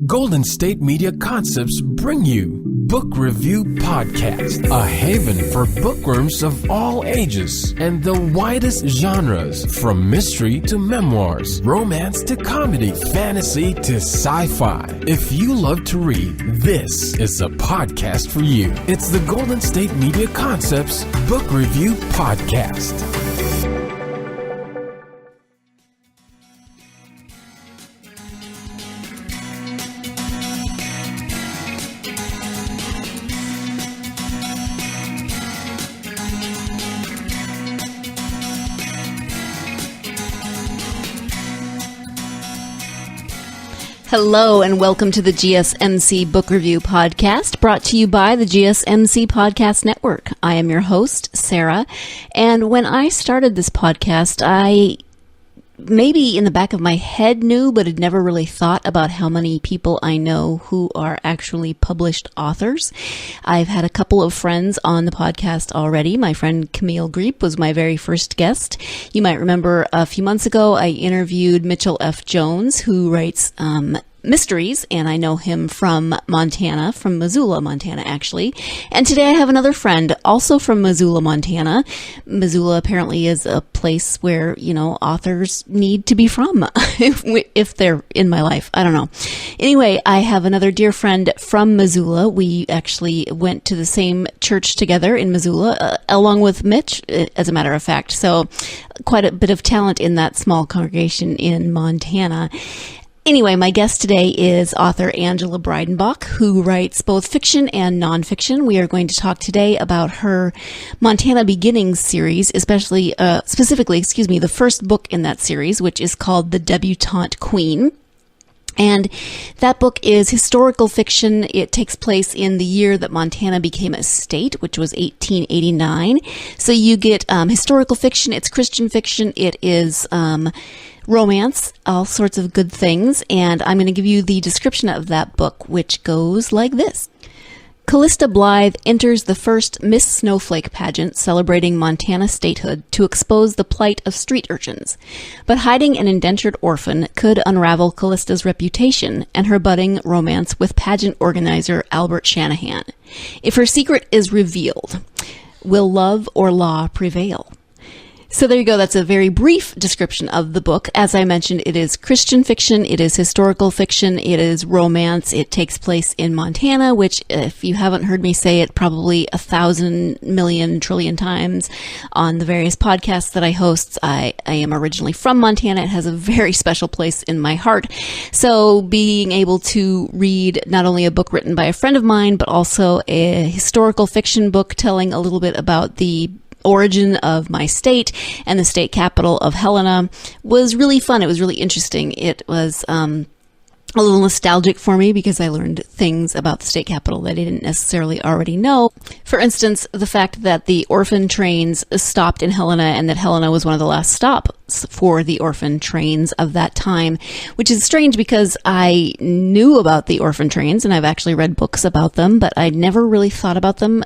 Golden State Media Concepts bring you Book Review Podcast, a haven for bookworms of all ages and the widest genres, from mystery to memoirs, romance to comedy, fantasy to sci-fi. If you love to read, this is a podcast for you. It's the Golden State Media Concepts Book Review Podcast. Hello and welcome to the GSMC Book Review Podcast, brought to you by the GSMC Podcast Network. I am your host, Sarah, and when I started this podcast, I maybe in the back of my head knew, but had never really thought about how many people I know who are actually published authors. I've had a couple of friends on the podcast already. My friend Camille Greep was my very first guest. You might remember a few months ago, I interviewed Mitchell F. Jones, who writes mysteries, and I know him from Montana, from Missoula, Montana, actually. And today I have another friend, also from Missoula, Montana. Missoula apparently is a place where, authors need to be from, if they're in my life. I don't know. Anyway, I have another dear friend from Missoula. We actually went to the same church together in Missoula, along with Mitch, as a matter of fact. So quite a bit of talent in that small congregation in Montana. Anyway, my guest today is author Angela Breidenbach, who writes both fiction and nonfiction. We are going to talk today about her Montana Beginnings series, specifically, the first book in that series, which is called The Debutante Queen. And that book is historical fiction. It takes place in the year that Montana became a state, which was 1889. So you get historical fiction, it's Christian fiction, it is romance, all sorts of good things. And I'm going to give you the description of that book, which goes like this. Calista Blythe enters the first Miss Snowflake pageant celebrating Montana statehood to expose the plight of street urchins. But hiding an indentured orphan could unravel Callista's reputation and her budding romance with pageant organizer Albert Shanahan. If her secret is revealed, will love or law prevail? So there you go. That's a very brief description of the book. As I mentioned, it is Christian fiction, it is historical fiction, it is romance. It takes place in Montana, which, if you haven't heard me say it probably 1,000 million trillion times on the various podcasts that I host, I am originally from Montana. It has a very special place in my heart. So being able to read not only a book written by a friend of mine, but also a historical fiction book telling a little bit about the origin of my state and the state capital of Helena was really fun. It was really interesting. It was a little nostalgic for me because I learned things about the state capital that I didn't necessarily already know. For instance, the fact that the orphan trains stopped in Helena and that Helena was one of the last stops for the orphan trains of that time, which is strange because I knew about the orphan trains and I've actually read books about them, but I never really thought about them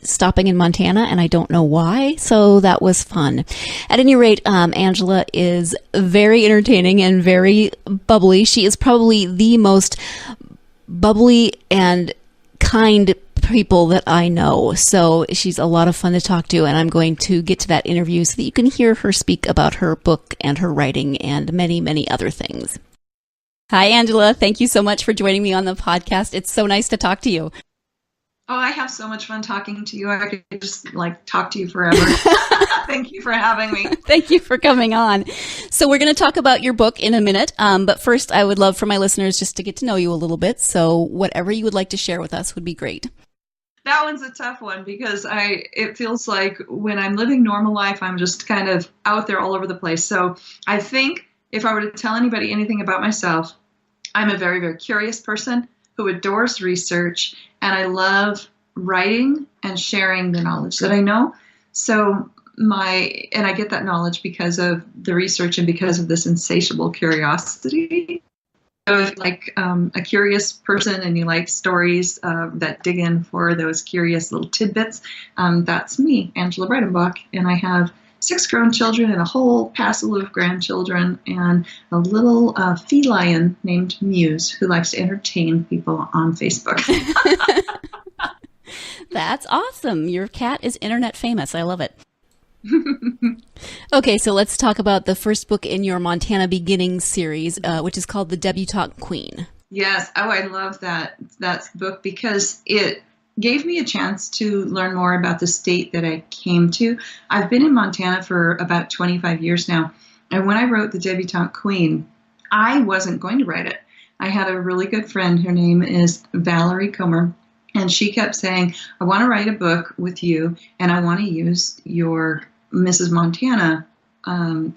stopping in Montana, and I don't know why, so that was fun. At any rate, Angela is very entertaining and very bubbly. She is probably the most bubbly and kind people that I know. So she's a lot of fun to talk to, and I'm going to get to that interview so that you can hear her speak about her book and her writing and many, many other things. Hi, Angela. Thank you so much for joining me on the podcast. It's so nice to talk to you. Oh, I have so much fun talking to you. I could just talk to you forever. Thank you for having me. Thank you for coming on. So we're going to talk about your book in a minute. But first, I would love for my listeners just to get to know you a little bit. So whatever you would like to share with us would be great. That one's a tough one because it feels like when I'm living normal life, I'm just kind of out there all over the place. So I think if I were to tell anybody anything about myself, I'm a very, very curious person who adores research, and I love writing and sharing the knowledge that I know. So and I get that knowledge because of the research and because of this insatiable curiosity. So if a curious person and you like stories that dig in for those curious little tidbits, that's me, Angela Breidenbach, and I have 6 grown children and a whole passel of grandchildren, and a little feline named Muse who likes to entertain people on Facebook. That's awesome. Your cat is internet famous. I love it. Okay, so let's talk about the first book in your Montana Beginnings series, which is called The Debutante Queen. Yes. Oh, I love that book because it gave me a chance to learn more about the state that I came to. I've been in Montana for about 25 years now. And when I wrote The Debutante Queen, I wasn't going to write it. I had a really good friend. Her name is Valerie Comer. And she kept saying, I want to write a book with you, and I want to use your Mrs. Montana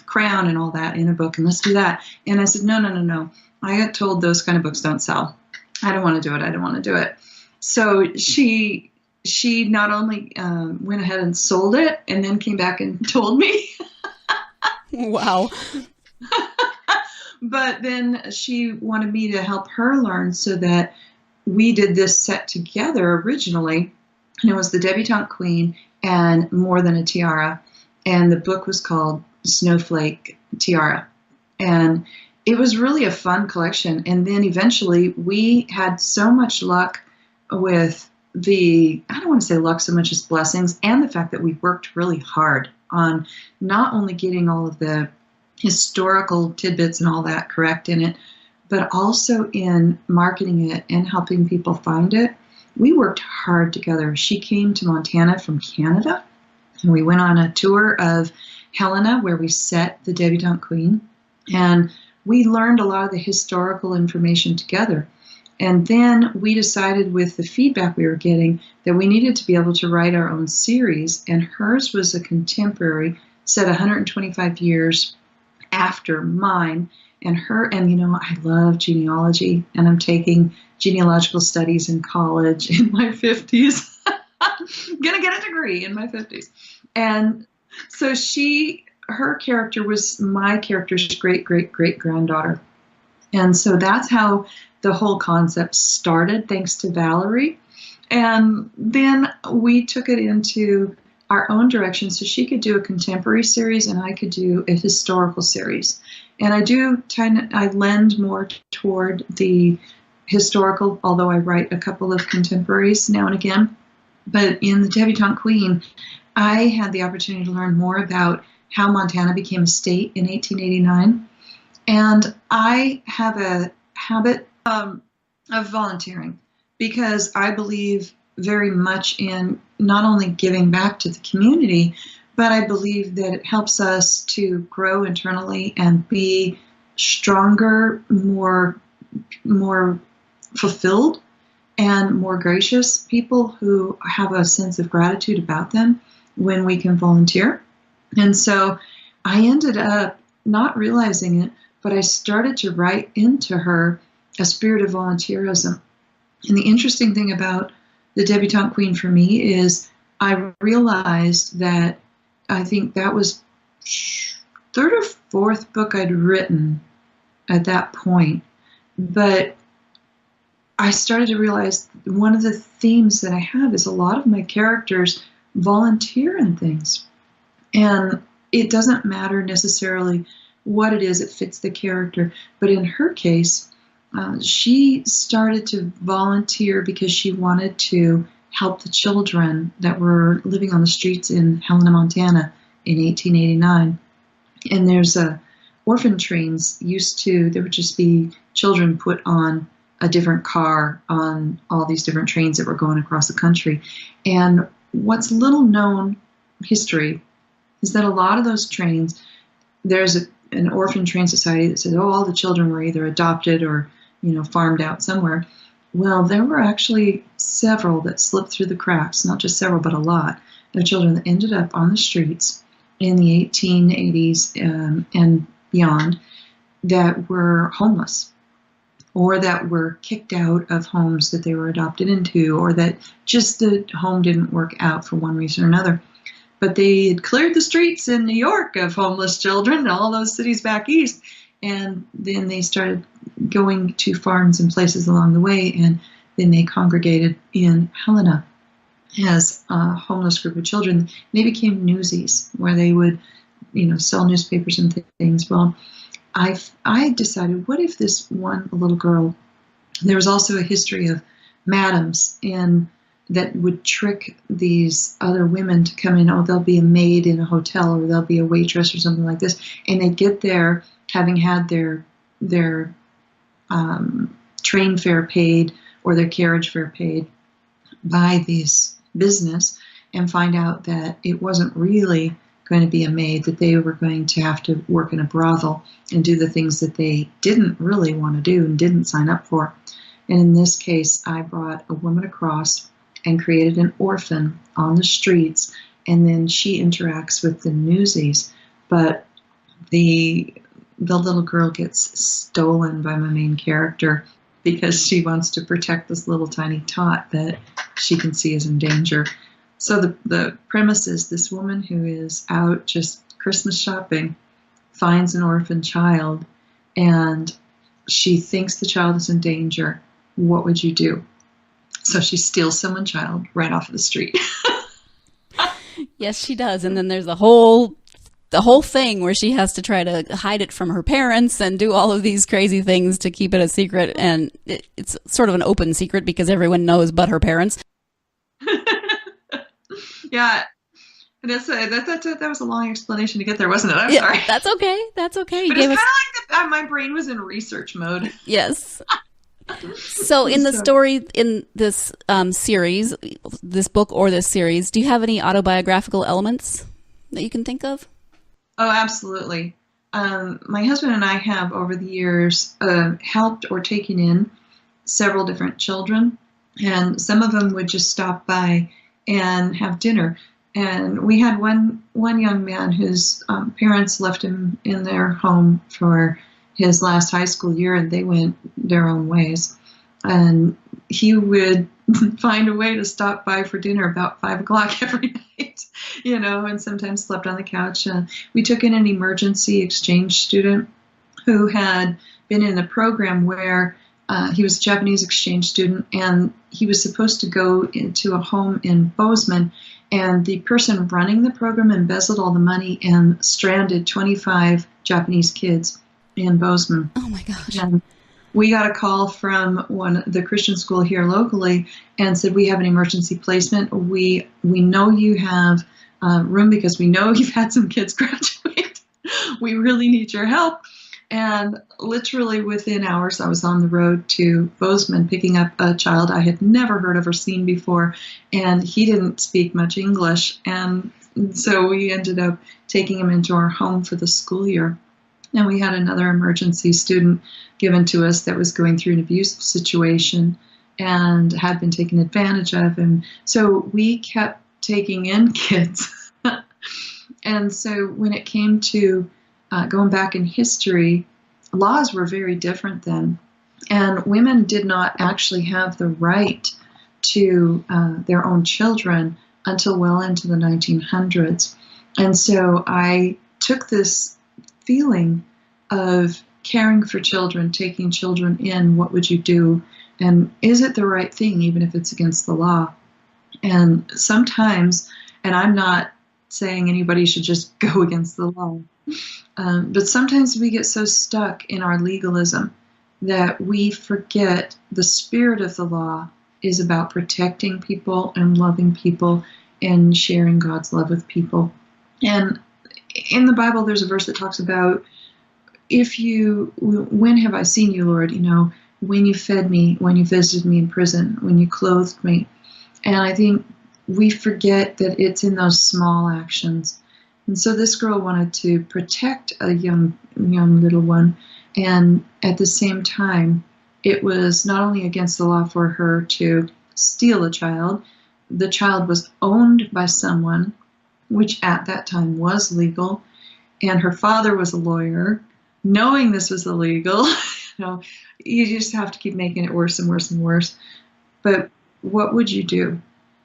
crown and all that in a book, and let's do that. And I said, no. I got told those kind of books don't sell. I don't want to do it. I don't want to do it. So she not only went ahead and sold it and then came back and told me. Wow. But then she wanted me to help her learn so that we did this set together originally. And it was The Debutante Queen and More Than a Tiara. And the book was called Snowflake Tiara. And it was really a fun collection. And then eventually we had so much luck with I don't want to say luck so much as blessings, and the fact that we worked really hard on not only getting all of the historical tidbits and all that correct in it, but also in marketing it and helping people find it. We worked hard together. She came to Montana from Canada, and we went on a tour of Helena where we set The Debutante Queen, and we learned a lot of the historical information together. And then we decided with the feedback we were getting that we needed to be able to write our own series, and hers was a contemporary set 125 years after mine. And I love genealogy, and I'm taking genealogical studies in college in my 50s. Gonna get a degree in my 50s. And so her character was my character's great-great-great-granddaughter. And so that's how the whole concept started, thanks to Valerie. And then we took it into our own direction, so she could do a contemporary series and I could do a historical series. And I lend more toward the historical, although I write a couple of contemporaries now and again. But in The Debutante Queen, I had the opportunity to learn more about how Montana became a state in 1889. And I have a habit of volunteering because I believe very much in not only giving back to the community, but I believe that it helps us to grow internally and be stronger, more fulfilled, and more gracious people who have a sense of gratitude about them when we can volunteer. And so I ended up not realizing it, but I started to write into her a spirit of volunteerism. And the interesting thing about The Debutante Queen for me is I realized that I think that was third or fourth book I'd written at that point. But I started to realize one of the themes that I have is a lot of my characters volunteer in things. And it doesn't matter necessarily what it is, it fits the character. But in her case, she started to volunteer because she wanted to help the children that were living on the streets in Helena, Montana in 1889. And there's orphan trains there would just be children put on a different car on all these different trains that were going across the country. And what's little known history is that a lot of those trains, there's an orphan train society that says, all the children were either adopted or farmed out somewhere. Well, there were actually several that slipped through the cracks, not just several, but a lot of children that ended up on the streets in the 1880s and beyond that were homeless, or that were kicked out of homes that they were adopted into, or that just the home didn't work out for one reason or another. But they had cleared the streets in New York of homeless children and all those cities back east. And then they started going to farms and places along the way, and then they congregated in Helena. as a homeless group of children. They became newsies, where they would, sell newspapers and things. Well, I decided, what if this one little girl, there was also a history of madams that would trick these other women to come in. Oh, there'll be a maid in a hotel, or there'll be a waitress or something like this. And they get there having had their train fare paid or their carriage fare paid by this business, and find out that it wasn't really going to be a maid, that they were going to have to work in a brothel and do the things that they didn't really want to do and didn't sign up for. And in this case, I brought a woman across and created an orphan on the streets, and then she interacts with the newsies. But the little girl gets stolen by my main character because she wants to protect this little tiny tot that she can see is in danger. So the premise is, this woman who is out just Christmas shopping finds an orphan child, and she thinks the child is in danger. What would you do? So she steals someone's child right off of the street. Yes, she does. And then there's the whole thing where she has to try to hide it from her parents and do all of these crazy things to keep it a secret. And it's sort of an open secret because everyone knows but her parents. Yeah. That was a long explanation to get there, wasn't it? I'm sorry. That's okay. That's okay. But it's kind of like my brain was in research mode. Yes. So in the story, in this series, this book or this series, do you have any autobiographical elements that you can think of? Oh, absolutely. My husband and I have, over the years, helped or taken in several different children, and some of them would just stop by and have dinner. And we had one young man whose parents left him in their home for his last high school year, and they went their own ways. And he would find a way to stop by for dinner about 5 o'clock every night, and sometimes slept on the couch. We took in an emergency exchange student who had been in a program where he was a Japanese exchange student, and he was supposed to go into a home in Bozeman, and the person running the program embezzled all the money and stranded 25 Japanese kids in Bozeman. Oh my gosh. And we got a call from the Christian school here locally and said, we have an emergency placement. We know you have room because we know you've had some kids graduate. We really need your help. And literally within hours, I was on the road to Bozeman picking up a child I had never heard of or seen before, and he didn't speak much English. And so we ended up taking him into our home for the school year. And we had another emergency student given to us that was going through an abusive situation and had been taken advantage of. And so we kept taking in kids. And so when it came to going back in history, laws were very different then. And women did not actually have the right to their own children until well into the 1900s. And so I took this feeling of caring for children, taking children in, what would you do? And is it the right thing, even if it's against the law? And sometimes, and I'm not saying anybody should just go against the law, but sometimes we get so stuck in our legalism that we forget the spirit of the law is about protecting people and loving people and sharing God's love with people. And in the Bible, there's a verse that talks about, when have I seen you, Lord? When you fed me, when you visited me in prison, when you clothed me. And I think we forget that it's in those small actions. And so this girl wanted to protect a young little one, and at the same time, it was not only against the law for her to steal a child. The child was owned by someone, which at that time was legal, and her father was a lawyer. Knowing this was illegal, you just have to keep making it worse and worse and worse. But what would you do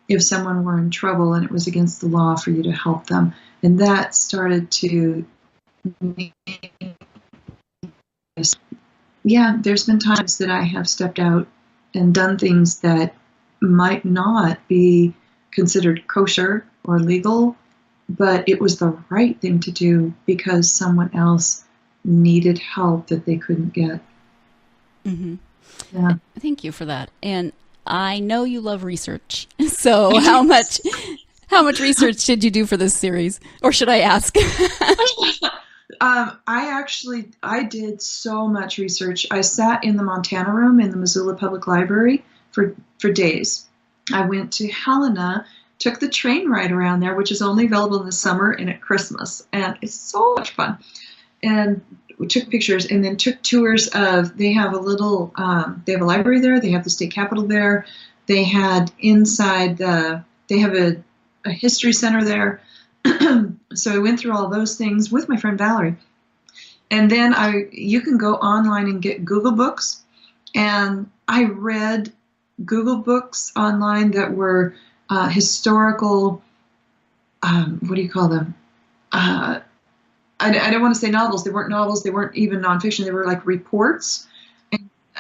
if someone were in trouble and it was against the law for you to help them? And that started to, there's been times that I have stepped out and done things that might not be considered kosher or legal, but it was the right thing to do because someone else needed help that they couldn't get. Mm-hmm. Yeah. Thank you for that. And I know you love research. So how much research did you do for this series? Or should I ask? I did so much research. I sat in the Montana room in the Missoula Public Library for days. I went to Helena, took the train ride around there, which is only available in the summer and at Christmas. And it's so much fun. And we took pictures and then took tours of, they have a library there. They have the state capitol there. They had they have a history center there. So I went through all those things with my friend Valerie. And then you can go online and get Google Books. And I read Google Books online that were historical, what do you call them? I don't want to say novels. They weren't novels. They weren't even nonfiction. They were like reports.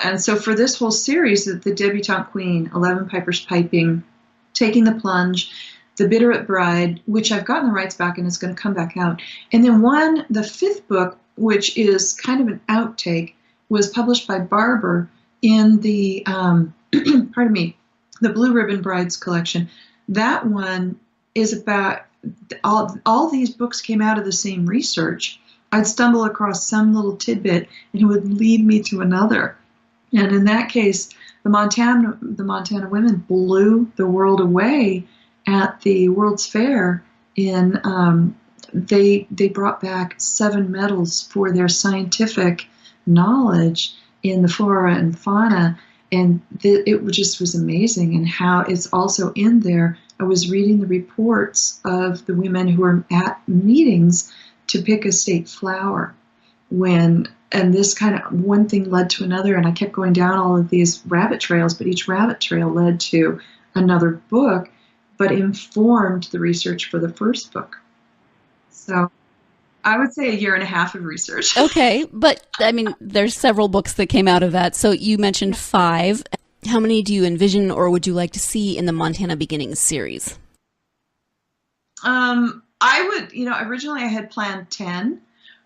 And so for this whole series, the Debutante Queen, 11 Pipers Piping, Taking the Plunge, The Bitter Bride, which I've gotten the rights back and it's going to come back out. And then the fifth book, which is kind of an outtake, was published by Barber in the, pardon me, the Blue Ribbon Brides collection. That one is about, all these books came out of the same research. I'd stumble across some little tidbit and it would lead me to another. And in that case, the Montana women blew the world away at the World's Fair. They brought back 7 medals for their scientific knowledge in the flora and fauna, and it just was amazing. And how it's also in there. I was reading the reports of the women who were at meetings to pick a state flower and this kind of one thing led to another, and I kept going down all of these rabbit trails, but each rabbit trail led to another book, but informed the research for the first book. So I would say 1.5 years of research. Okay, but I mean, there's several books that came out of that. So you mentioned 5. How many do you envision or would you like to see in the Montana Beginnings series? Originally I had planned 10,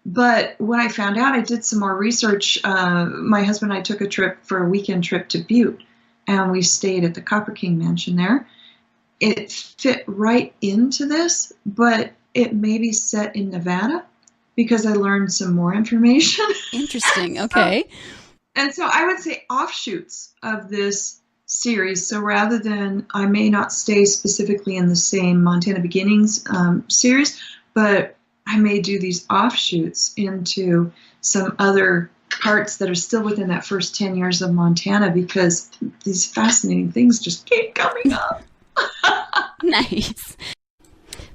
but when I found out, I did some more research. My husband and I took a weekend trip to Butte, and we stayed at the Copper King Mansion there. It fit right into this, but it may be set in Nevada because I learned some more information. Interesting. Okay. So I would say offshoots of this series. So rather than, I may not stay specifically in the same Montana Beginnings series, but I may do these offshoots into some other parts that are still within that first 10 years of Montana, because these fascinating things just keep coming up. Nice.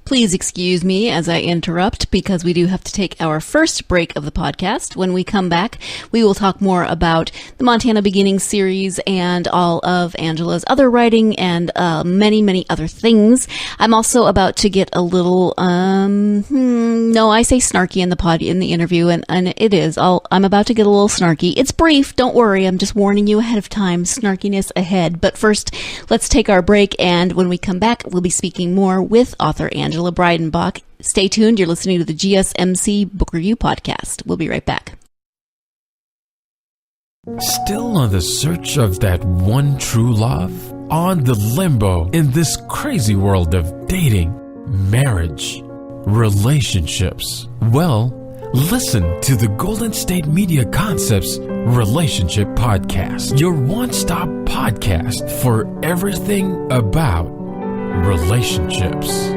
Please excuse me as I interrupt because we do have to take our first break of the podcast. When we come back, we will talk more about the Montana Beginnings series and all of Angela's other writing and many, many other things. I'm also about to get a little, I say snarky in the interview, and it is. I'm about to get a little snarky. It's brief, don't worry. I'm just warning you ahead of time. Snarkiness ahead. But first, let's take our break, and when we come back, we'll be speaking more with author Angela Breidenbach. Stay tuned. You're listening to the GSMC Book Review Podcast. We'll be right back. Still on the search of that one true love? On the limbo in this crazy world of dating, marriage, relationships? Well, listen to the Golden State Media Concepts Relationship Podcast, your one-stop podcast for everything about relationships.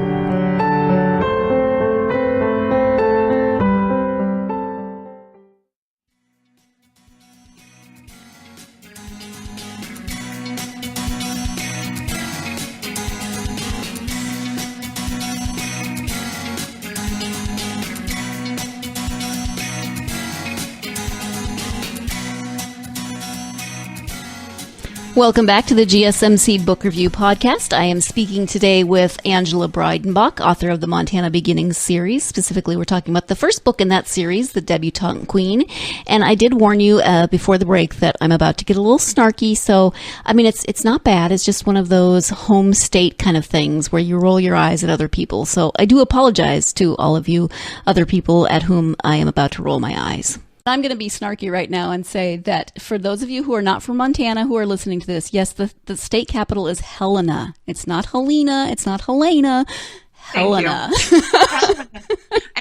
Welcome back to the GSMC Book Review Podcast. I am speaking today with Angela Breidenbach, author of the Montana Beginnings series. Specifically, we're talking about the first book in that series, The Debutante Queen. And I did warn you before the break that I'm about to get a little snarky. So, I mean, it's not bad. It's just one of those home state kind of things where you roll your eyes at other people. So I do apologize to all of you other people at whom I am about to roll my eyes. I'm going to be snarky right now and say that for those of you who are not from Montana who are listening to this, yes, the state capital is Helena. It's not Helena. It's not Helena. Helena.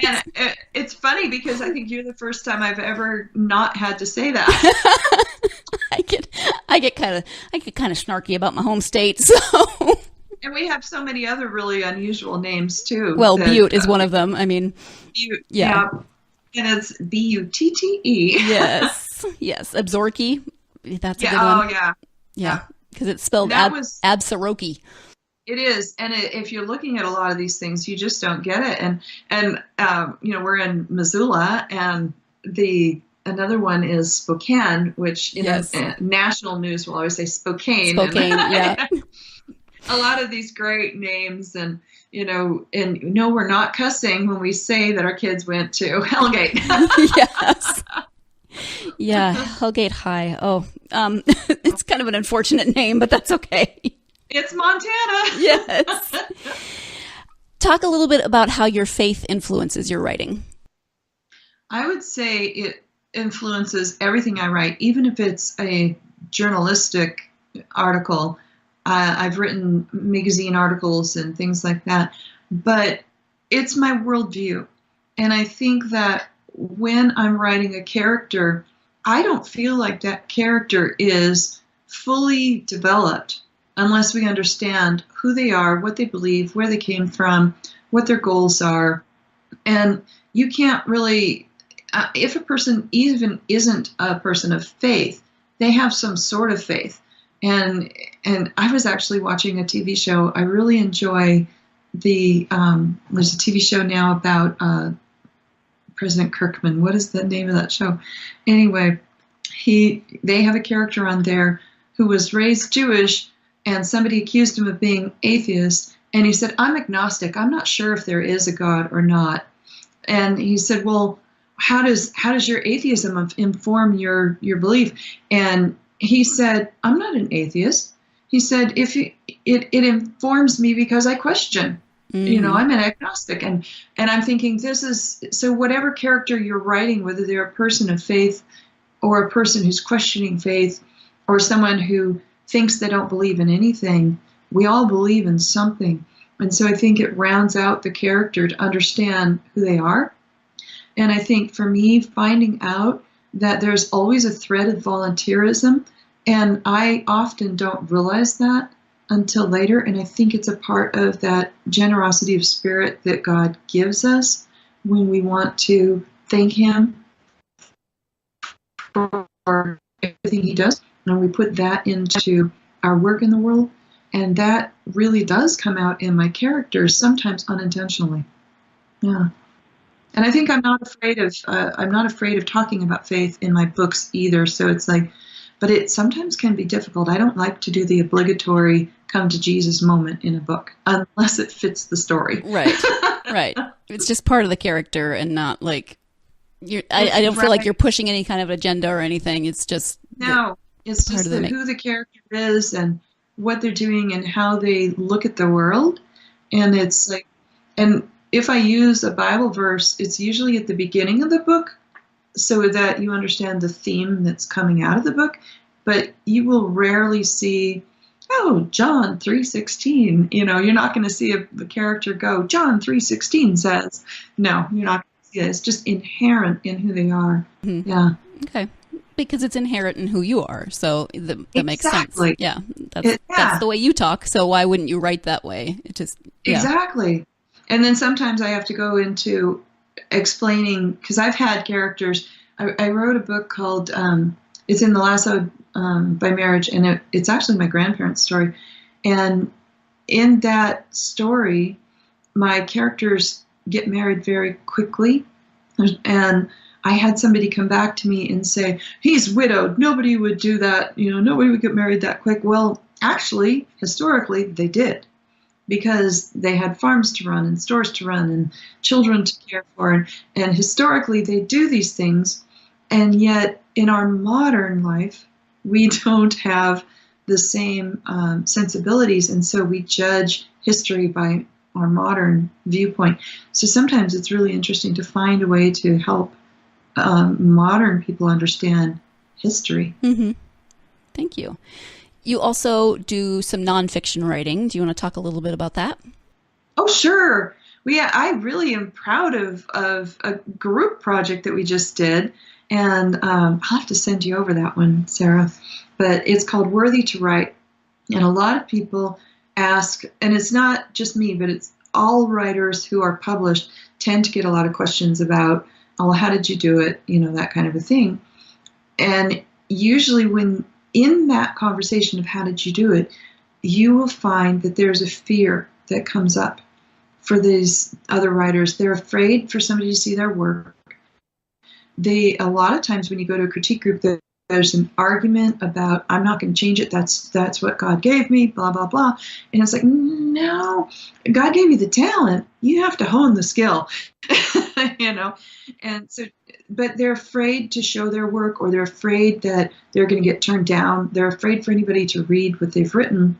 And it's funny because I think you're the first time I've ever not had to say that. I get kind of snarky about my home state. So. And we have so many other really unusual names too. Well, Butte is one of them. I mean, Butte, yeah. And it's Butte. Yes. Absorki. That's a good one. Oh, yeah. Because it's spelled Absaroki. It is. And if you're looking at a lot of these things, you just don't get it. And we're in Missoula, and another one is Spokane, which national news will always say Spokane. Yeah. A lot of these great names, and we're not cussing when we say that our kids went to Hellgate. Yes. Yeah, Hellgate High. Oh, it's kind of an unfortunate name, but that's okay. It's Montana. Yes. Talk a little bit about how your faith influences your writing. I would say it influences everything I write, even if it's a journalistic article. I've written magazine articles and things like that, but it's my worldview. And I think that when I'm writing a character, I don't feel like that character is fully developed unless we understand who they are, what they believe, where they came from, what their goals are. And you can't really, if a person even isn't a person of faith, they have some sort of faith. And I was actually watching a TV show. I really enjoy there's a TV show now about President Kirkman. What is the name of that show? Anyway, they have a character on there who was raised Jewish, and somebody accused him of being atheist. And he said, "I'm agnostic. I'm not sure if there is a God or not." And he said, "Well, how does your atheism inform your belief?" And he said, "I'm not an atheist." He said, it informs me because I question. Mm-hmm. I'm an agnostic. And I'm thinking so whatever character you're writing, whether they're a person of faith or a person who's questioning faith or someone who thinks they don't believe in anything, we all believe in something. And so I think it rounds out the character to understand who they are. And I think for me, finding out that there's always a thread of volunteerism, and I often don't realize that until later, and I think it's a part of that generosity of spirit that God gives us when we want to thank Him for everything He does, and we put that into our work in the world, and that really does come out in my characters, sometimes unintentionally. Yeah. And I think I'm not afraid of talking about faith in my books either. So it's like, but it sometimes can be difficult. I don't like to do the obligatory come to Jesus moment in a book unless it fits the story. Right. Right. It's just part of the character and not like I don't feel like you're pushing any kind of agenda or anything. It's just it's just who the character is and what they're doing and how they look at the world. And it's like, and if I use a Bible verse, it's usually at the beginning of the book so that you understand the theme that's coming out of the book. But you will rarely see, John 3:16. You're not going to see the character go, John 3:16 says. No, you're not going to see it. It's just inherent in who they are. Mm-hmm. Yeah. Okay. Because it's inherent in who you are. So that makes sense. Yeah. That's the way you talk. So why wouldn't you write that way? It just, yeah. Exactly. And then sometimes I have to go into explaining, because I've had characters. I wrote a book called, it's in the Lasso by Marriage, and it's actually my grandparents' story. And in that story, my characters get married very quickly. And I had somebody come back to me and say, he's widowed. Nobody would do that. Nobody would get married that quick. Well, actually, historically, they did, because they had farms to run and stores to run and children to care for. And historically, they do these things. And yet, in our modern life, we don't have the same sensibilities. And so we judge history by our modern viewpoint. So sometimes it's really interesting to find a way to help modern people understand history. Mm-hmm. Thank you. You also do some nonfiction writing. Do you want to talk a little bit about that? Oh, sure. I really am proud of a group project that we just did. And I'll have to send you over that one, Sarah. But it's called Worthy to Write. And a lot of people ask, and it's not just me, but it's all writers who are published tend to get a lot of questions about, oh, how did you do it? That kind of a thing. And usually when in that conversation of how did you do it, you will find that there's a fear that comes up for these other writers. They're afraid for somebody to see their work. A lot of times when you go to a critique group, there's an argument about, I'm not going to change it. That's what God gave me, blah, blah, blah. And it's like, no, God gave you the talent. You have to hone the skill, And so, but they're afraid to show their work, or they're afraid that they're going to get turned down. They're afraid for anybody to read what they've written.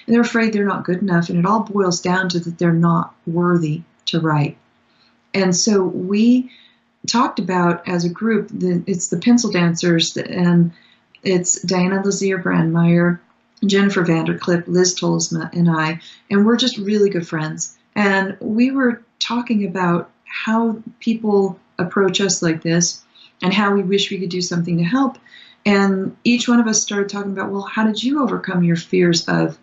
And they're afraid they're not good enough. And it all boils down to that they're not worthy to write. And so we talked about as a group, it's the Pencil Dancers, and it's Diana Lazier Brandmeier, Jennifer Vanderclip, Liz Tolsma, and I, and we're just really good friends. And we were talking about how people approach us like this and how we wish we could do something to help. And each one of us started talking about, well, how did you overcome your fears of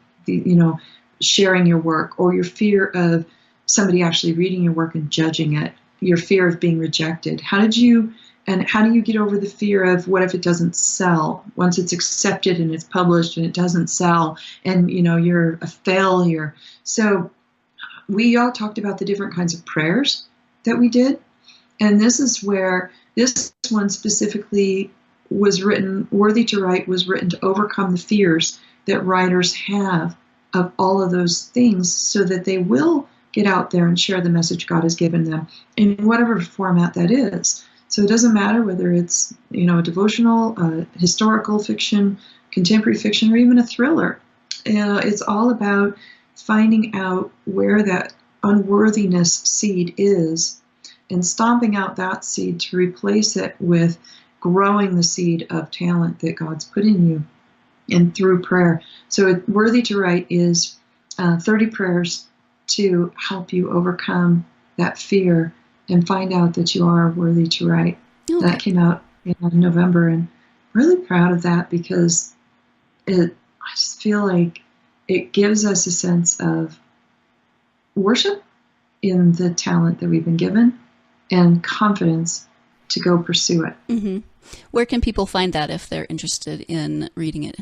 sharing your work, or your fear of somebody actually reading your work and judging it? Your fear of being rejected. How do you get over the fear of, what if it doesn't sell? Once it's accepted and it's published and it doesn't sell, and you're a failure. So we all talked about the different kinds of prayers that we did. And this is where this one specifically was written, Worthy to Write was written to overcome the fears that writers have of all of those things, so that they will get out there and share the message God has given them in whatever format that is. So it doesn't matter whether it's, a devotional, historical fiction, contemporary fiction, or even a thriller. It's all about finding out where that unworthiness seed is and stomping out that seed to replace it with growing the seed of talent that God's put in you, and through prayer. So Worthy to Write is 30 prayers to help you overcome that fear and find out that you are worthy to write. Okay. That came out in November, and I'm really proud of that, because I just feel like it gives us a sense of worship in the talent that we've been given, and confidence to go pursue it. Mm-hmm. Where can people find that if they're interested in reading it?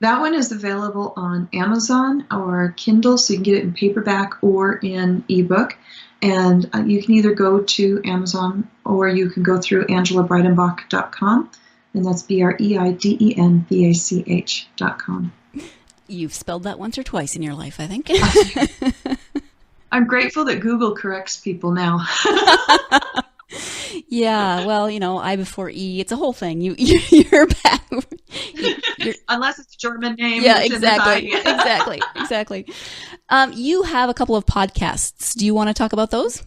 That one is available on Amazon or Kindle, so you can get it in paperback or in ebook. And you can either go to Amazon, or you can go through AngelaBreidenbach.com, and that's BreidenBach.com. You've spelled that once or twice in your life, I think. I'm grateful that Google corrects people now. Yeah, well, I before E, it's a whole thing. You're back. Unless it's a German name. Yeah, exactly. Exactly. You have a couple of podcasts. Do you want to talk about those?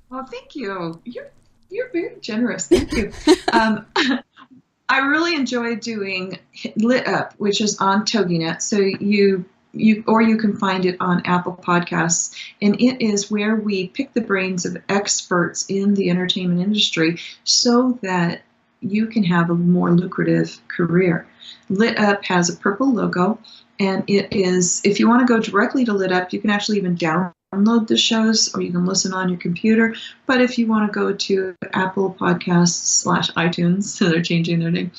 Well, thank you. You're very generous. Thank you. I really enjoy doing Lit Up, which is on TogiNet. So you can find it on Apple Podcasts, and it is where we pick the brains of experts in the entertainment industry so that you can have a more lucrative career. Lit Up has a purple logo, and it is, if you want to go directly to Lit Up, you can actually even download the shows, or you can listen on your computer. But if you want to go to Apple Podcasts /iTunes, so they're changing their name,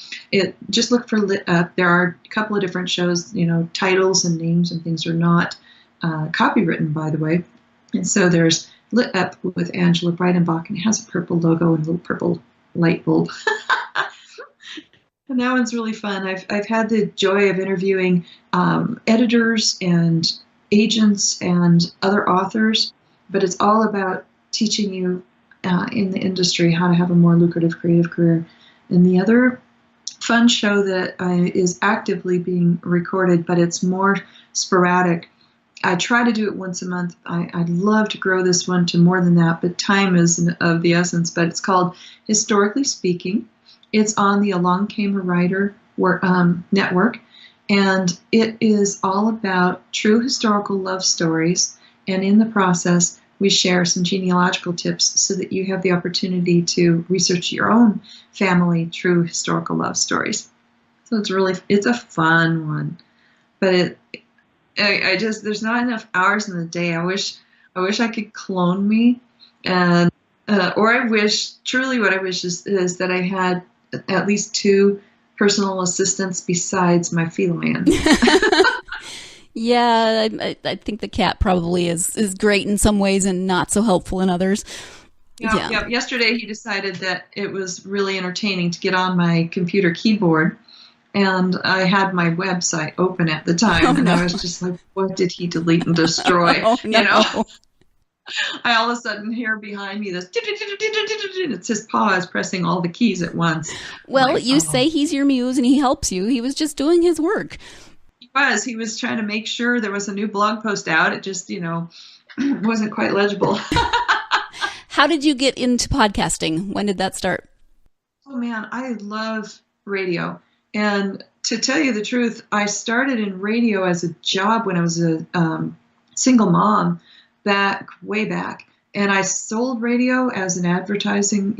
just look for Lit Up. There are a couple of different shows, titles and names and things are not copywritten, by the way. And so there's Lit Up with Angela Breidenbach, and it has a purple logo and a little purple light bulb. And that one's really fun. I've had the joy of interviewing editors and agents and other authors, but it's all about teaching you in the industry how to have a more lucrative creative career. And the other fun show that is actively being recorded, but it's more sporadic. I try to do it once a month. I'd love to grow this one to more than that, but time is of the essence. But it's called Historically Speaking. It's on the Along Came a Writer network, and it is all about true historical love stories. And in the process, we share some genealogical tips so that you have the opportunity to research your own family true historical love stories. So it's a fun one, but there's not enough hours in the day. I wish I could clone me, and or I wish, truly what I wish is that I had at least 2 personal assistants besides my feline. Yeah, I think the cat probably is great in some ways and not so helpful in others. Yeah. Yesterday he decided that it was really entertaining to get on my computer keyboard, and I had my website open at the time, and I was just like, what did he delete and destroy? Oh, no. You know? I all of a sudden hear behind me this, it's his paws pressing all the keys at once. Well, you say he's your muse and he helps you. He was just doing his work. He was trying to make sure there was a new blog post out. It just, wasn't quite legible. How did you get into podcasting? When did that start? Oh man, I love radio. And to tell you the truth, I started in radio as a job when I was a single mom way back. And I sold radio as an advertising,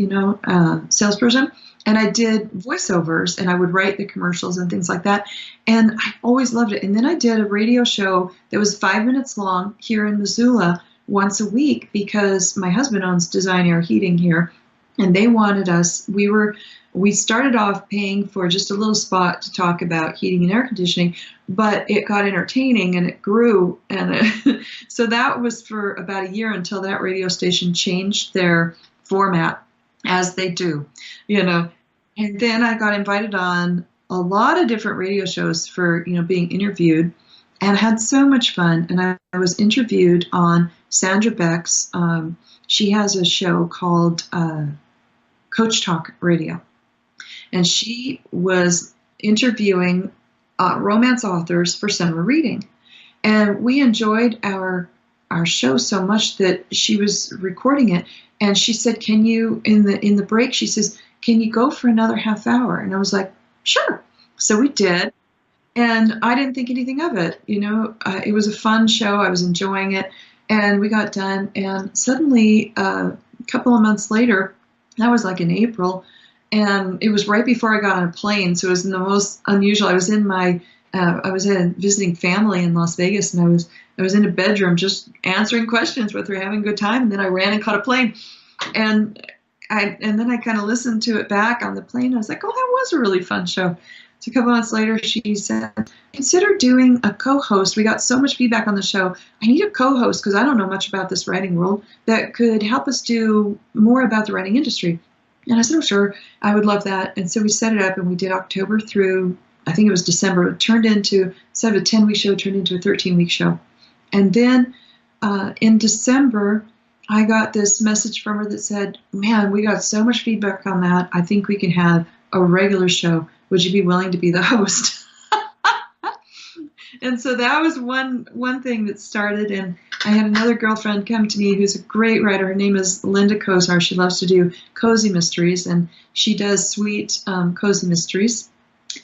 salesperson. And I did voiceovers, and I would write the commercials and things like that. And I always loved it. And then I did a radio show that was 5 minutes long here in Missoula once a week, because my husband owns Design Air Heating here, and they wanted us. We started off paying for just a little spot to talk about heating and air conditioning, but it got entertaining and it grew. And so that was for about a year until that radio station changed their format, as they do, And then I got invited on a lot of different radio shows for, being interviewed, and had so much fun. And I was interviewed on Sandra Beck's, she has a show called Coach Talk Radio. And she was interviewing romance authors for summer reading. And we enjoyed our show so much that she was recording it. And she said, can you, in the break, she says, can you go for another half hour? And I was like, sure. So we did. And I didn't think anything of it. It was a fun show. I was enjoying it. And we got done. And suddenly, a couple of months later, that was like in April, and it was right before I got on a plane. So it was the most unusual. I was visiting family in Las Vegas, and I was in a bedroom just answering questions with her, having a good time. And then I ran and caught a plane. And then I kind of listened to it back on the plane. I was like, oh, that was a really fun show. So a couple months later, she said, consider doing a co-host. We got so much feedback on the show. I need a co-host because I don't know much about this writing world that could help us do more about the writing industry. And I said, oh, sure, I would love that. And so we set it up, and we did October through, I think it was December. It turned into, instead of a 10-week show, it turned into a 13-week show. And then in December, I got this message from her that said, man, we got so much feedback on that. I think we can have a regular show. Would you be willing to be the host? And so that was one thing that started. And I had another girlfriend come to me who's a great writer. Her name is Linda Kozar. She loves to do cozy mysteries, and she does sweet cozy mysteries.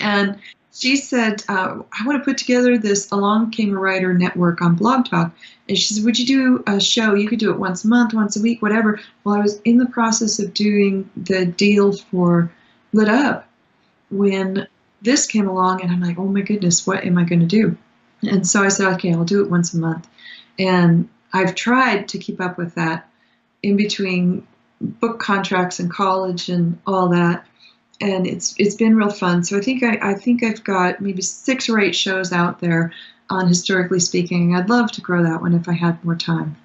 And she said, I want to put together this Along Came a Writer network on Blog Talk. And she said, would you do a show? You could do it once a month, once a week, whatever. Well, I was in the process of doing the deal for Lit Up when this came along, and I'm like, oh my goodness, what am I going to do? And so I said, okay, I'll do it once a month. And I've tried to keep up with that in between book contracts and college and all that. And it's been real fun. So I think I've got maybe 6 or 8 shows out there on Historically Speaking. I'd love to grow that one if I had more time.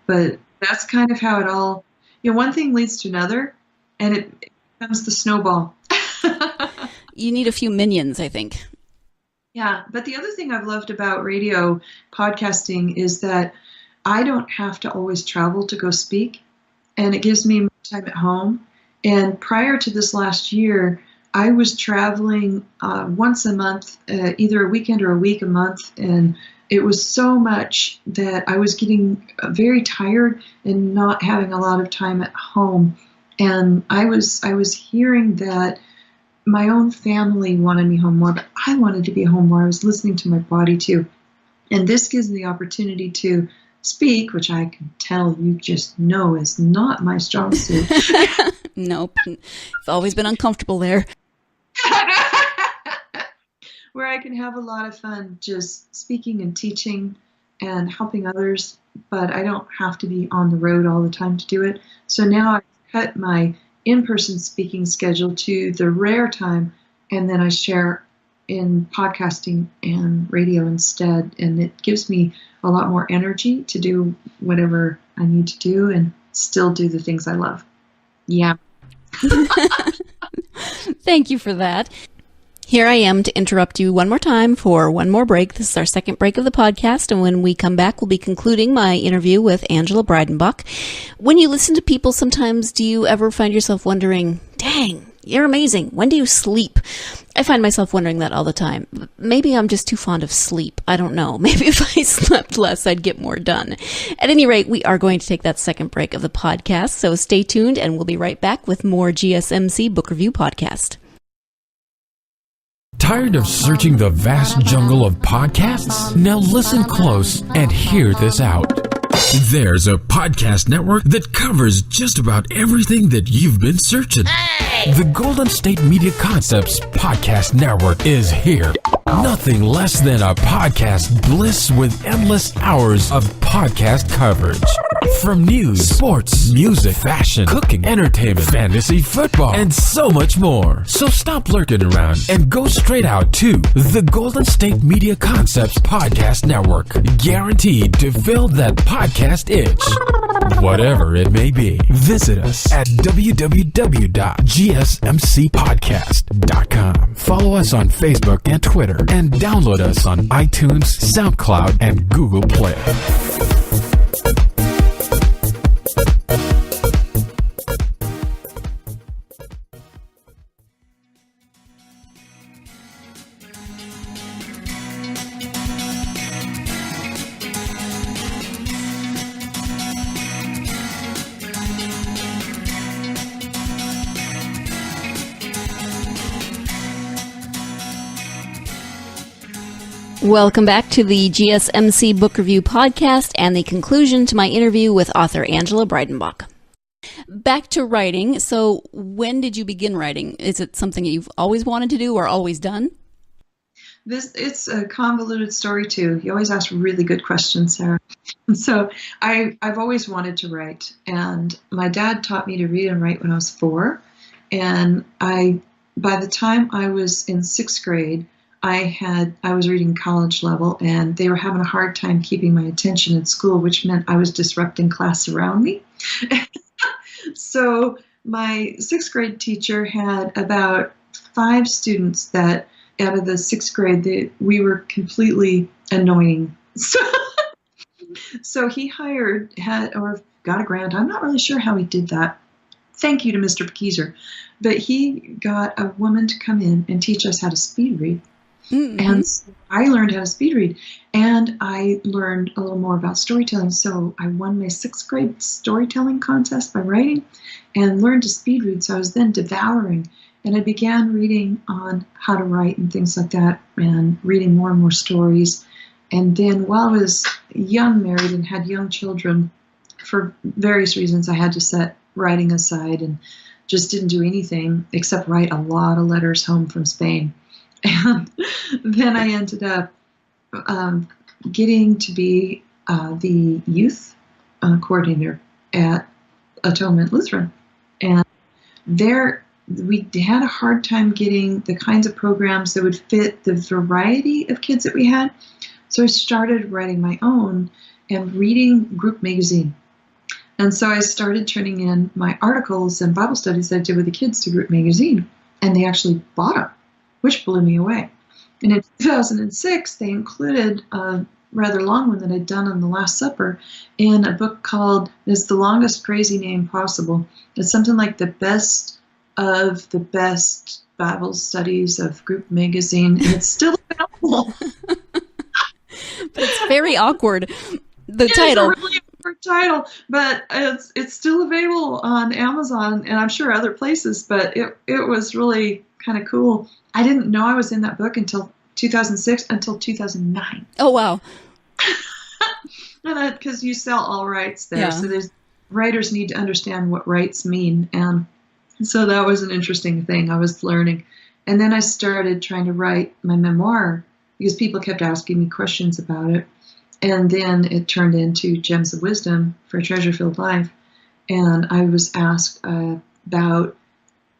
But that's kind of how it all, one thing leads to another, and it becomes the snowball. You need a few minions, I think. Yeah, but the other thing I've loved about radio podcasting is that I don't have to always travel to go speak, and it gives me more time at home. And prior to this last year, I was traveling once a month, either a weekend or a week a month, and it was so much that I was getting very tired and not having a lot of time at home. And I was hearing that my own family wanted me home more, but I wanted to be home more. I was listening to my body too. And this gives me the opportunity to speak, which I can tell you just know is not my strong suit. Nope. It's always been uncomfortable there. Where I can have a lot of fun just speaking and teaching and helping others, but I don't have to be on the road all the time to do it. So now I've cut my in-person speaking schedule to the rare time, and then I share in podcasting and radio instead, and it gives me a lot more energy to do whatever I need to do and still do the things I love. Yeah. Thank you for that. Here I am to interrupt you one more time for one more break. This is our second break of the podcast, and when we come back, we'll be concluding my interview with Angela Breidenbach. When you listen to people, sometimes do you ever find yourself wondering, dang, you're amazing. When do you sleep? I find myself wondering that all the time. Maybe I'm just too fond of sleep. I don't know. Maybe if I slept less, I'd get more done. At any rate, we are going to take that second break of the podcast, so stay tuned, and we'll be right back with more GSMC Book Review Podcast. Tired of searching the vast jungle of podcasts? Now listen close and hear this out. There's a podcast network that covers just about everything that you've been searching. Hey! The Golden State Media Concepts Podcast Network is here. Nothing less than a podcast bliss with endless hours of podcast coverage. From news, sports, music, fashion, cooking, entertainment, fantasy, football, and so much more. So stop lurking around and go straight out to the Golden State Media Concepts Podcast Network. Guaranteed to fill that podcast itch. Whatever it may be. Visit us at www.gsmcpodcast.com. Follow us on Facebook and Twitter, and download us on iTunes, SoundCloud, and Google Play. Welcome back to the GSMC Book Review Podcast and the conclusion to my interview with author Angela Breidenbach. Back to writing. So when did you begin writing? Is it something you've always wanted to do or always done? It's a convoluted story too. You always ask really good questions, Sarah. So I've always wanted to write, and my dad taught me to read and write when I was 4. And by the time I was in 6th grade, I was reading college level, and they were having a hard time keeping my attention in school, which meant I was disrupting class around me. So my 6th grade teacher had about 5 students that out of the 6th grade, we were completely annoying. So he got a grant. I'm not really sure how he did that. Thank you to Mr. Pekeezer. But he got a woman to come in and teach us how to speed read. Mm-hmm. And so I learned how to speed read, and I learned a little more about storytelling. So I won my 6th grade storytelling contest by writing and learned to speed read. So I was then devouring, and I began reading on how to write and things like that, and reading more and more stories. And then while I was young, married, and had young children, for various reasons, I had to set writing aside and just didn't do anything except write a lot of letters home from Spain. And then I ended up getting to be the youth coordinator at Atonement Lutheran. And there we had a hard time getting the kinds of programs that would fit the variety of kids that we had. So I started writing my own and reading group magazine. And so I started turning in my articles and Bible studies that I did with the kids to Group Magazine, and they actually bought them, which blew me away. And in 2006, they included a rather long one that I'd done on the Last Supper in a book called, it's the longest crazy name possible. It's something like the best of the best Bible studies of Group Magazine, and it's still available. But it's very awkward, the title. It's a really awkward title, but it's still available on Amazon and I'm sure other places, but it was really kind of cool. I didn't know I was in that book until 2006, until 2009. Oh, wow. Because you sell all rights there, Yeah. so writers need to understand what rights mean, and so that was an interesting thing I was learning. And then I started trying to write my memoir because people kept asking me questions about it, and then it turned into Gems of Wisdom for a Treasure-Filled Life, and I was asked about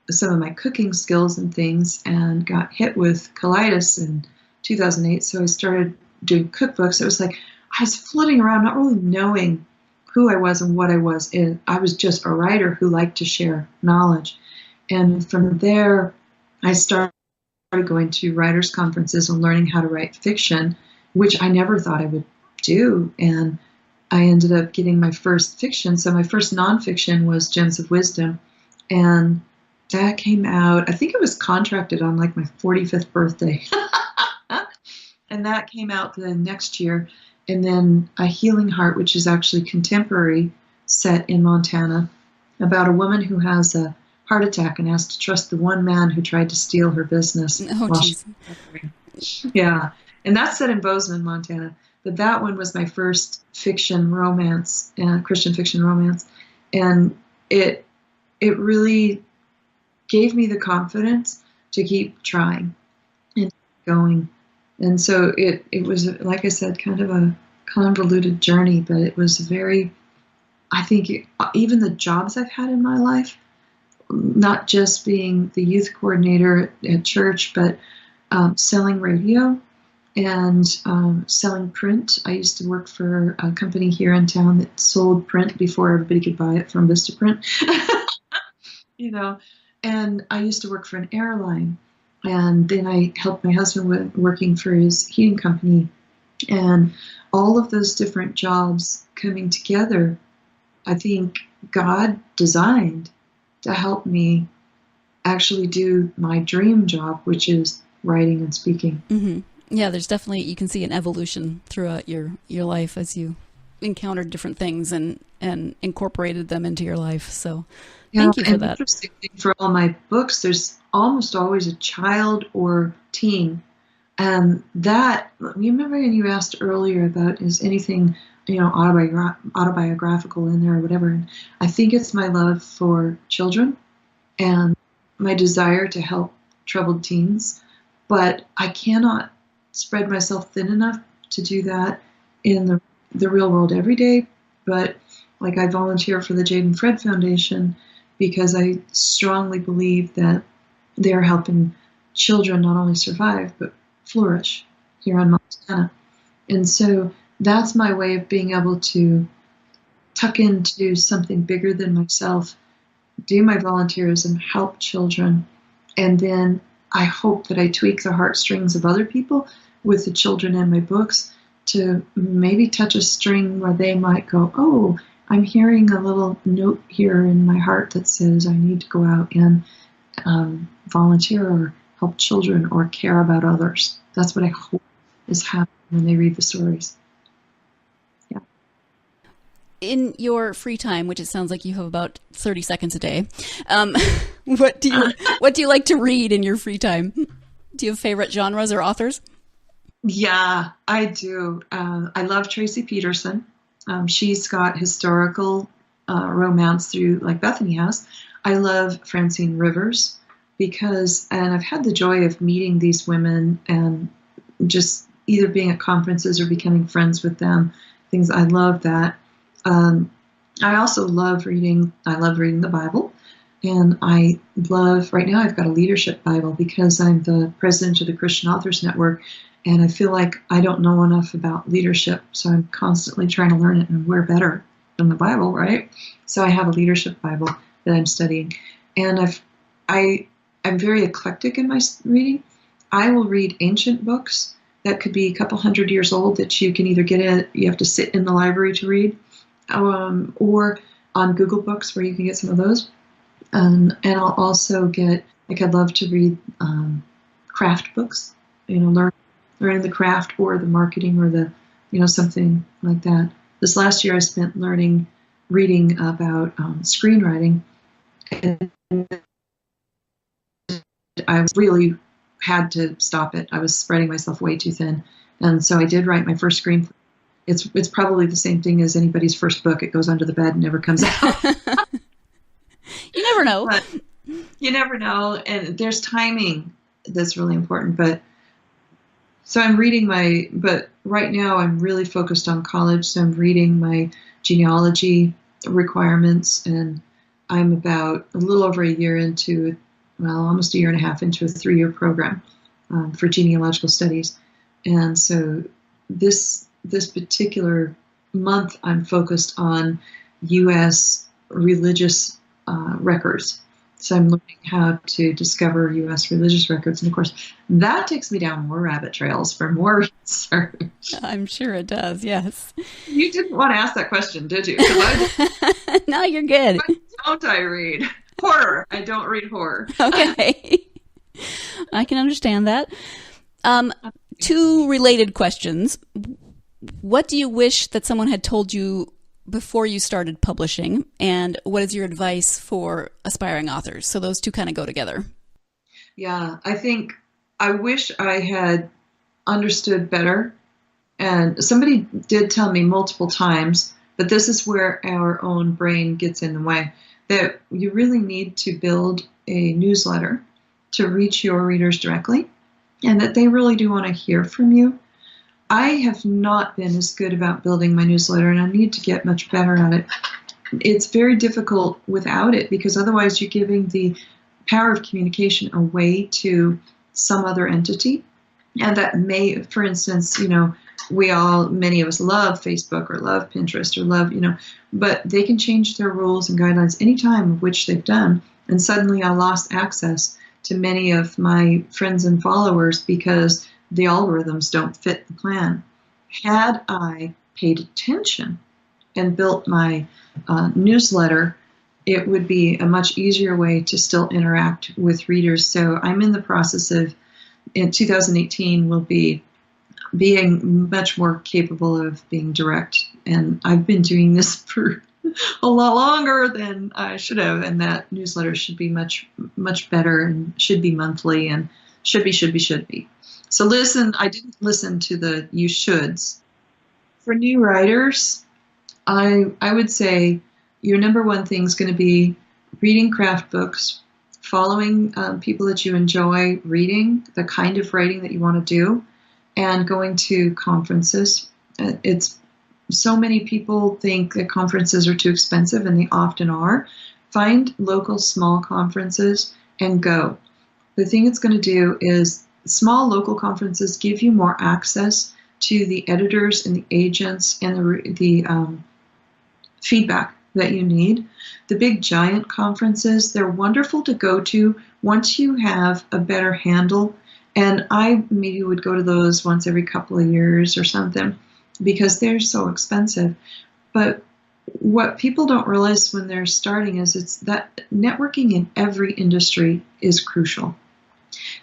some of my cooking skills and things, and got hit with colitis in 2008, so I started doing cookbooks. It was like I was floating around not really knowing who I was and what I was. I was just a writer who liked to share knowledge. And from there, I started going to writers' conferences and learning how to write fiction, which I never thought I would do. And I ended up getting my first fiction. So my first nonfiction was Gems of Wisdom. And that came out, I think it was contracted on like my 45th birthday. And that came out the next year. And then A Healing Heart, which is actually contemporary, set in Montana, about a woman who has a heart attack and has to trust the one man who tried to steal her business. Oh, jeez. Yeah. And that's set in Bozeman, Montana. But that one was my first fiction romance, Christian fiction romance. And it really gave me the confidence to keep trying and going. And so it was, like I said, kind of a convoluted journey, but it was very, I think, even the jobs I've had in my life, not just being the youth coordinator at church, but selling radio and selling print. I used to work for a company here in town that sold print before everybody could buy it from Vistaprint. And I used to work for an airline. And then I helped my husband with working for his heating company. And all of those different jobs coming together, I think God designed to help me actually do my dream job, which is writing and speaking. Mm-hmm. Yeah, there's definitely, you can see an evolution throughout your life as you encountered different things and incorporated them into your life. So thank you for that. Interesting thing, for all my books, there's almost always a child or teen. And that, you remember when you asked earlier about, is anything, autobiographical in there or whatever? And I think it's my love for children and my desire to help troubled teens. But I cannot spread myself thin enough to do that in the real world every day. But like, I volunteer for the Jade and Fred Foundation because I strongly believe that they're helping children not only survive, but flourish here in Montana. And so that's my way of being able to tuck into something bigger than myself, do my volunteerism, help children, and then I hope that I tweak the heartstrings of other people with the children in my books to maybe touch a string where they might go, oh, I'm hearing a little note here in my heart that says I need to go out and volunteer or help children or care about others. That's what I hope is happening when they read the stories. Yeah. In your free time, which it sounds like you have about 30 seconds a day, what do you like to read in your free time? Do you have favorite genres or authors? Yeah, I do. I love Tracy Peterson. She's got historical romance through, like Bethany has. I love Francine Rivers and I've had the joy of meeting these women and just either being at conferences or becoming friends with them. I love that. I also love reading. I love reading the Bible. And right now I've got a leadership Bible because I'm the president of the Christian Authors Network. And I feel like I don't know enough about leadership, so I'm constantly trying to learn it, and we're better than the Bible, right? So I have a leadership Bible that I'm studying, and I'm very eclectic in my reading. I will read ancient books that could be a couple hundred years old that you can either you have to sit in the library to read, or on Google Books where you can get some of those. And I'll also I'd love to read craft books, learning the craft or the marketing or something like that. This last year I spent reading about screenwriting, and I really had to stop it. I was spreading myself way too thin. And so I did write my first screenplay. It's probably the same thing as anybody's first book. It goes under the bed and never comes out. You never know. But you never know. And there's timing that's really important. But so I'm reading but right now I'm really focused on college. So I'm reading my genealogy requirements, and I'm about a little over a year into, almost a year and a half into a 3-year program for genealogical studies. And so this particular month, I'm focused on U.S. religious records. So I'm learning how to discover U.S. religious records. And of course, that takes me down more rabbit trails for more research. I'm sure it does, yes. You didn't want to ask that question, did you? No, you're good. What don't I read? Horror. I don't read horror. Okay. I can understand that. 2 related questions. What do you wish that someone had told you before you started publishing, and what is your advice for aspiring authors? So those 2 kind of go together. Yeah, I think I wish I had understood better. And somebody did tell me multiple times, but this is where our own brain gets in the way, that you really need to build a newsletter to reach your readers directly, and that they really do want to hear from you. I have not been as good about building my newsletter, and I need to get much better at it. It's very difficult without it, because otherwise you're giving the power of communication away to some other entity. And that may, for instance, many of us love Facebook or love Pinterest or love, but they can change their rules and guidelines anytime, of which they've done. And suddenly I lost access to many of my friends and followers because the algorithms don't fit the plan. Had I paid attention and built my newsletter, it would be a much easier way to still interact with readers. So I'm in the process of, in 2018, will be being much more capable of being direct. And I've been doing this for a lot longer than I should have. And that newsletter should be much, much better, and should be monthly, and should be. So I didn't listen to the you shoulds. For new writers, I would say your number one thing is going to be reading craft books, following people that you enjoy reading, the kind of writing that you want to do, and going to conferences. So many people think that conferences are too expensive, and they often are. Find local small conferences and go. The thing it's going to do is small local conferences give you more access to the editors and the agents and the feedback that you need. The big giant conferences, they're wonderful to go to once you have a better handle. And I maybe would go to those once every couple of years or something, because they're so expensive. But what people don't realize when they're starting is it's that networking in every industry is crucial.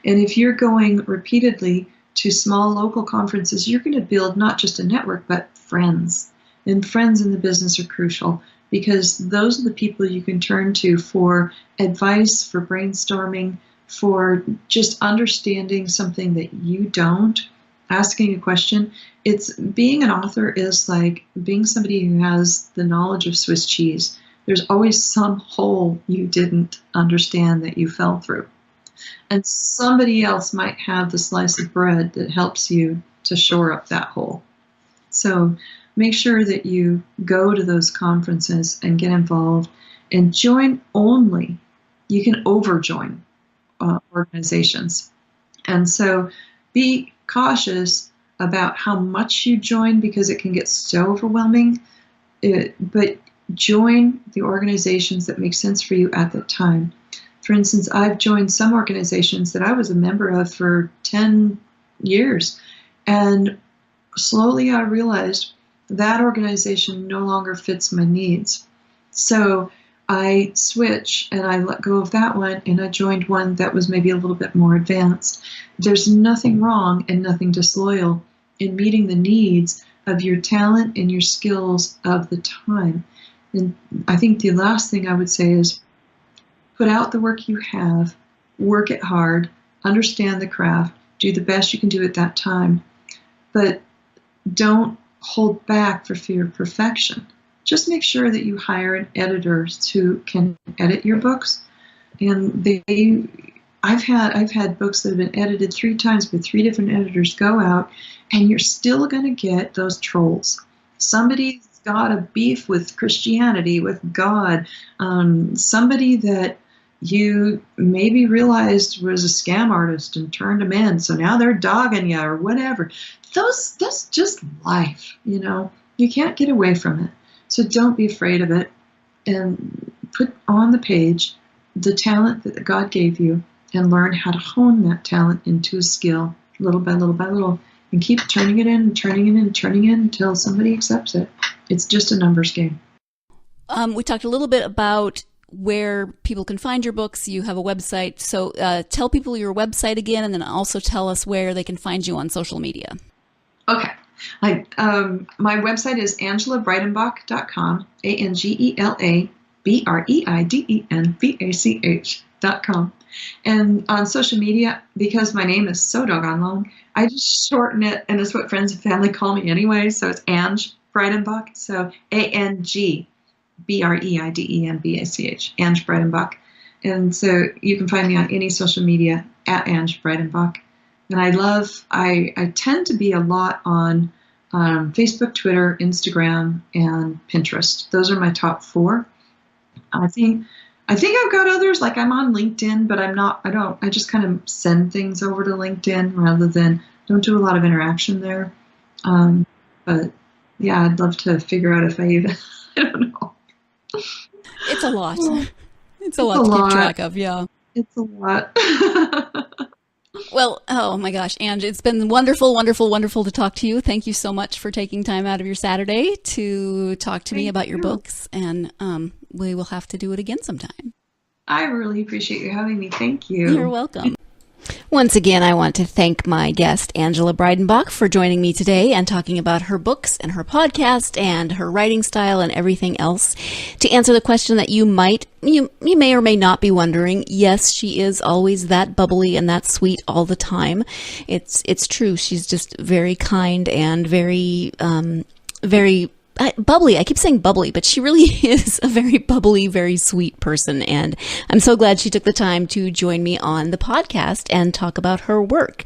And if you're going repeatedly to small local conferences, you're going to build not just a network, but friends. And friends in the business are crucial, because those are the people you can turn to for advice, for brainstorming, for just understanding something that you don't, asking a question. Being an author is like being somebody who has the knowledge of Swiss cheese. There's always some hole you didn't understand that you fell through. And somebody else might have the slice of bread that helps you to shore up that hole. So make sure that you go to those conferences and get involved, and join only. You can overjoin organizations. And so be cautious about how much you join, because it can get so overwhelming. but join the organizations that make sense for you at the time. For instance, I've joined some organizations that I was a member of for 10 years, and slowly I realized that organization no longer fits my needs. So I switch and I let go of that one, and I joined one that was maybe a little bit more advanced. There's nothing wrong and nothing disloyal in meeting the needs of your talent and your skills of the time. And I think the last thing I would say is put out the work you have, work it hard, understand the craft, do the best you can do at that time, but don't hold back for fear of perfection. Just make sure that you hire an editor who can edit your books. And I've had books that have been edited 3 times with 3 different editors go out, and you're still going to get those trolls. Somebody's got a beef with Christianity, with God, somebody that you maybe realized was a scam artist and turned them in, so now they're dogging you or whatever. That's just life, you know. You can't get away from it. So don't be afraid of it, and put on the page the talent that God gave you and learn how to hone that talent into a skill little by little by little, and keep turning it in and turning it in and turning it in until somebody accepts it. It's just a numbers game. We talked a little bit about where people can find your books. You have a website. So tell people your website again, and then also tell us where they can find you on social media. Okay. My website is angelabreidenbach.com, AngelaBreidenbach.com. And on social media, because my name is so doggone long, I just shorten it, and it's what friends and family call me anyway. So it's Ange Breidenbach. So ANGBreidenbach, Ange Breidenbach. And so you can find me on any social media at Ange Breidenbach. And I tend to be a lot on Facebook, Twitter, Instagram, and Pinterest. Those are my top 4. I think I've got others, like I'm on LinkedIn, but I just kind of send things over to LinkedIn rather than, don't do a lot of interaction there. But yeah, I'd love to figure out if I even, I don't know. It's a lot. It's a lot to keep track of, yeah. It's a lot. Well, oh my gosh, Ange, it's been wonderful, wonderful, wonderful to talk to you. Thank you so much for taking time out of your Saturday to talk to me about your books, and we will have to do it again sometime. I really appreciate you having me. Thank you. You're welcome. Once again, I want to thank my guest, Angela Breidenbach, for joining me today and talking about her books and her podcast and her writing style and everything else. To answer the question that you may or may not be wondering, yes, she is always that bubbly and that sweet all the time. It's true. She's just very kind and very bubbly. I keep saying bubbly, but she really is a very bubbly, very sweet person. And I'm so glad she took the time to join me on the podcast and talk about her work.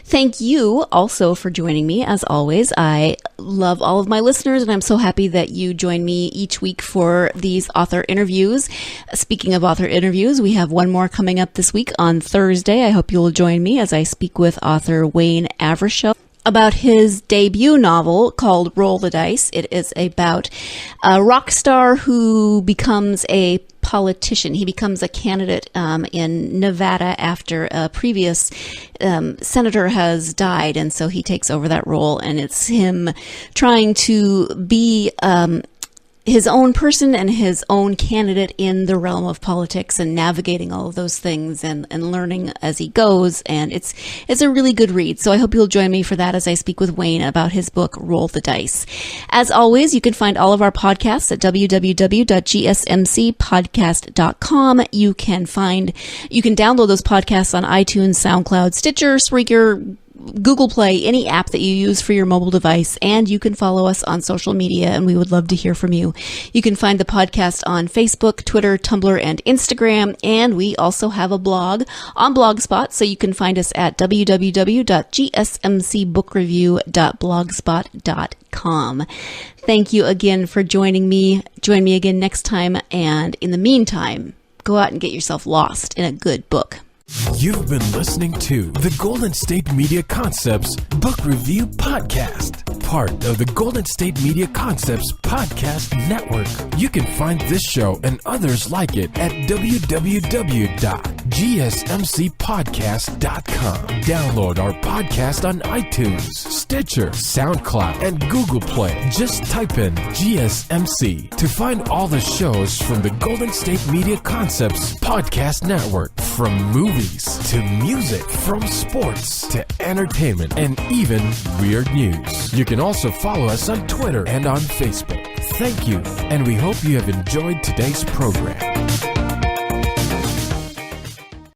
Thank you also for joining me. As always, I love all of my listeners, and I'm so happy that you join me each week for these author interviews. Speaking of author interviews, we have one more coming up this week on Thursday. I hope you'll join me as I speak with author Wayne Avershow about his debut novel called Roll the Dice. It is about a rock star who becomes a politician. He becomes a candidate in Nevada after a previous senator has died, and so he takes over that role, and it's him trying to be his own person and his own candidate in the realm of politics, and navigating all of those things and learning as he goes. And it's a really good read. So I hope you'll join me for that as I speak with Wayne about his book, Roll the Dice. As always, you can find all of our podcasts at www.gsmcpodcast.com. You can download those podcasts on iTunes, SoundCloud, Stitcher, Spreaker, Google Play, any app that you use for your mobile device, and you can follow us on social media, and we would love to hear from you. You can find the podcast on Facebook, Twitter, Tumblr, and Instagram, and we also have a blog on Blogspot, so you can find us at www.gsmcbookreview.blogspot.com. Thank you again for joining me. Join me again next time, and in the meantime, go out and get yourself lost in a good book. You've been listening to the Golden State Media Concepts Book Review Podcast. part of the Golden State Media Concepts Podcast Network. You can find this show and others like it at www.gsmcpodcast.com. Download our podcast on iTunes, Stitcher, SoundCloud, and Google Play. Just type in GSMC to find all the shows from the Golden State Media Concepts Podcast Network. From movies to music, from sports to entertainment, and even weird news. You can also follow us on Twitter and on Facebook. Thank you, and we hope you have enjoyed today's program.